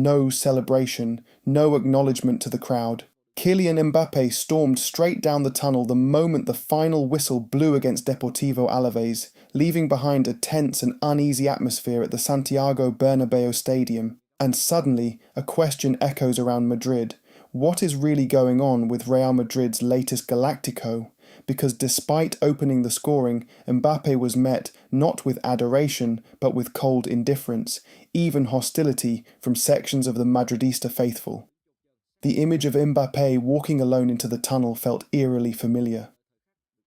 no celebration, no acknowledgement to the crowd. Kylian Mbappé stormed straight down the tunnel the moment the final whistle blew against Deportivo Alavés, leaving behind a tense and uneasy atmosphere at the Santiago Bernabéu Stadium. And suddenly, a question echoes around Madrid. What is really going on with Real Madrid's latest Galactico? Because despite opening the scoring, Mbappé was met not with adoration, but with cold indifference, even hostility from sections of the Madridista faithful. The image of Mbappé walking alone into the tunnel felt eerily familiar.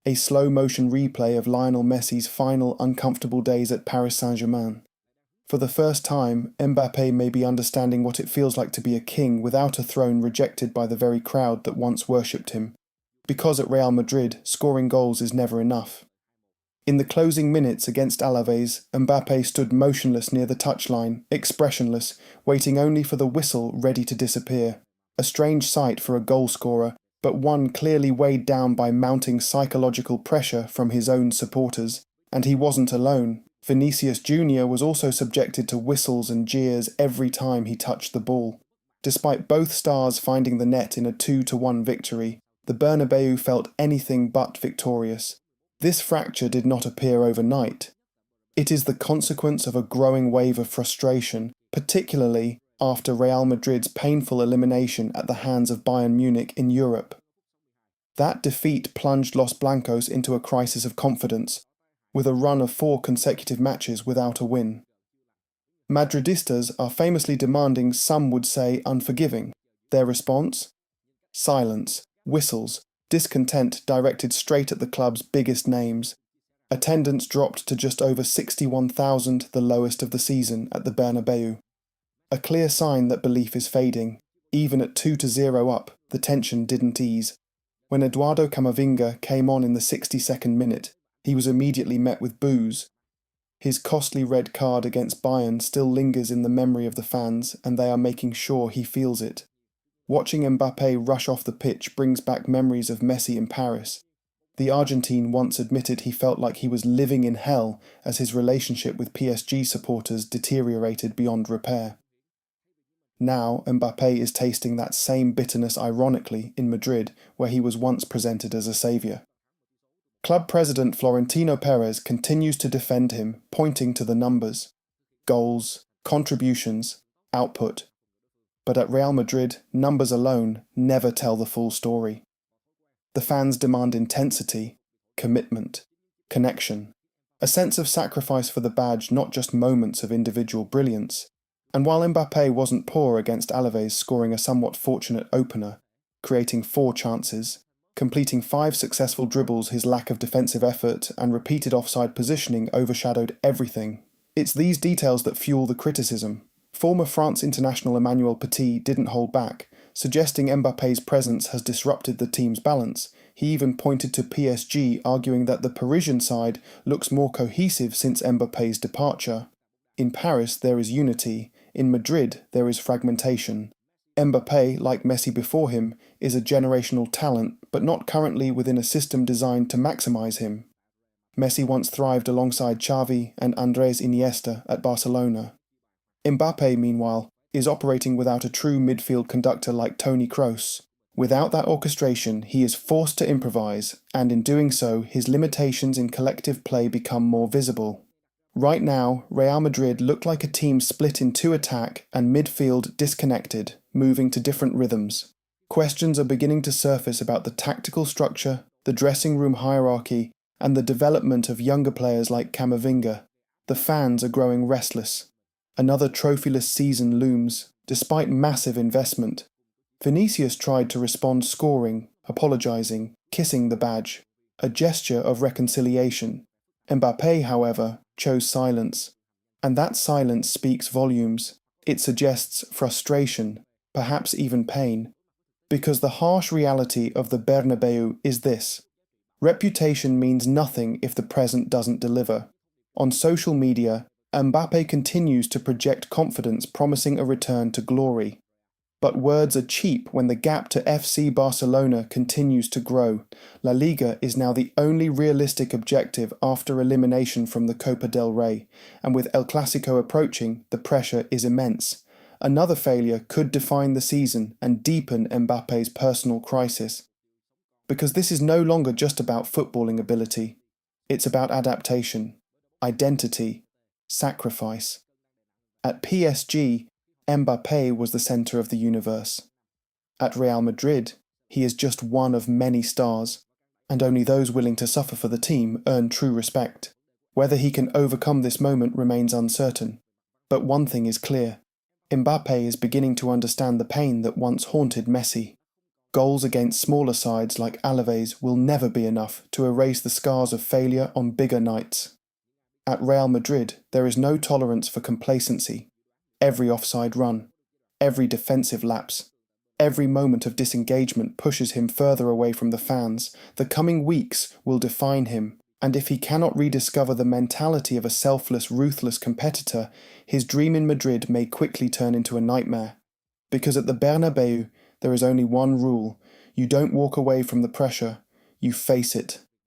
A slow-motion replay of Lionel Messi's final uncomfortable days at Paris Saint-Germain. For the first time, Mbappé may be understanding what it feels like to be a king without a throne, rejected by the very crowd that once worshipped him. Because at Real Madrid, scoring goals is never enough. In the closing minutes against Alavés, Mbappé stood motionless near the touchline, expressionless, waiting only for the whistle ready to disappear. A strange sight for a goal-scorer, but one clearly weighed down by mounting psychological pressure from his own supporters. And he wasn't alone. Vinícius Júnior was also subjected to whistles and jeers every time he touched the ball. Despite both stars finding the net in a 2-1 victory, the Bernabéu felt anything but victorious. This fracture did not appear overnight. It is the consequence of a growing wave of frustration, particularly after Real Madrid's painful elimination at the hands of Bayern Munich in Europe. That defeat plunged Los Blancos into a crisis of confidence, with a run of 4 consecutive matches without a win. Madridistas are famously demanding, some would say unforgiving. Their response? Silence, whistles, discontent directed straight at the club's biggest names. Attendance dropped to just over 61,000, the lowest of the season, at the Bernabéu. A clear sign that belief is fading. Even at 2-0 up, the tension didn't ease. When Eduardo Camavinga came on in the 62nd minute, he was immediately met with boos. His costly red card against Bayern still lingers in the memory of the fans, and they are making sure he feels it. Watching Mbappé rush off the pitch brings back memories of Messi in Paris. The Argentine once admitted he felt like he was living in hell as his relationship with PSG supporters deteriorated beyond repair. Now Mbappé is tasting that same bitterness ironically in Madrid, where he was once presented as a saviour. Club president Florentino Perez continues to defend him, pointing to the numbers. Goals, contributions, output. But at Real Madrid, numbers alone never tell the full story. The fans demand intensity, commitment, connection, a sense of sacrifice for the badge, not just moments of individual brilliance. And while Mbappé wasn't poor against Alavés, scoring a somewhat fortunate opener, creating 4 chances, completing 5 successful dribbles, his lack of defensive effort and repeated offside positioning overshadowed everything. It's these details that fuel the criticism. Former France international Emmanuel Petit didn't hold back, suggesting Mbappé's presence has disrupted the team's balance. He even pointed to PSG, arguing that the Parisian side looks more cohesive since Mbappé's departure. In Paris there is unity, in Madrid there is fragmentation. Mbappé, like Messi before him, is a generational talent, but not currently within a system designed to maximise him. Messi once thrived alongside Xavi and Andrés Iniesta at Barcelona. Mbappé, meanwhile, is operating without a true midfield conductor like Toni Kroos. Without that orchestration, he is forced to improvise, and in doing so, his limitations in collective play become more visible. Right now, Real Madrid look like a team split in 2 attack and midfield disconnected, moving to different rhythms. Questions are beginning to surface about the tactical structure, the dressing room hierarchy, and the development of younger players like Camavinga. The fans are growing restless. Another trophyless season looms, despite massive investment. Vinícius tried to respond scoring, apologising, kissing the badge, a gesture of reconciliation. Mbappé, however, chose silence. And that silence speaks volumes. It suggests frustration, perhaps even pain. Because the harsh reality of the Bernabéu is this: reputation means nothing if the present doesn't deliver. On social media, Mbappé continues to project confidence, promising a return to glory. But words are cheap when the gap to FC Barcelona continues to grow. La Liga is now the only realistic objective after elimination from the Copa del Rey, and with El Clásico approaching, the pressure is immense. another failure could define the season and deepen Mbappe's personal crisis. Because this is no longer just about footballing ability. It's about adaptation, identity, sacrifice. At PSG, Mbappé was the centre of the universe. At Real Madrid, he is just one of many stars, and only those willing to suffer for the team earn true respect. Whether he can overcome this moment remains uncertain, but one thing is clear. Mbappé is beginning to understand the pain that once haunted Messi. Goals against smaller sides like Alavés will never be enough to erase the scars of failure on bigger nights. At Real Madrid, there is no tolerance for complacency. Every offside run, every defensive lapse, every moment of disengagement pushes him further away from the fans. The coming weeks will define him, and if he cannot rediscover the mentality of a selfless, ruthless competitor, his dream in Madrid may quickly turn into a nightmare. Because at the Bernabéu, there is only one rule: you don't walk away from the pressure, you face it.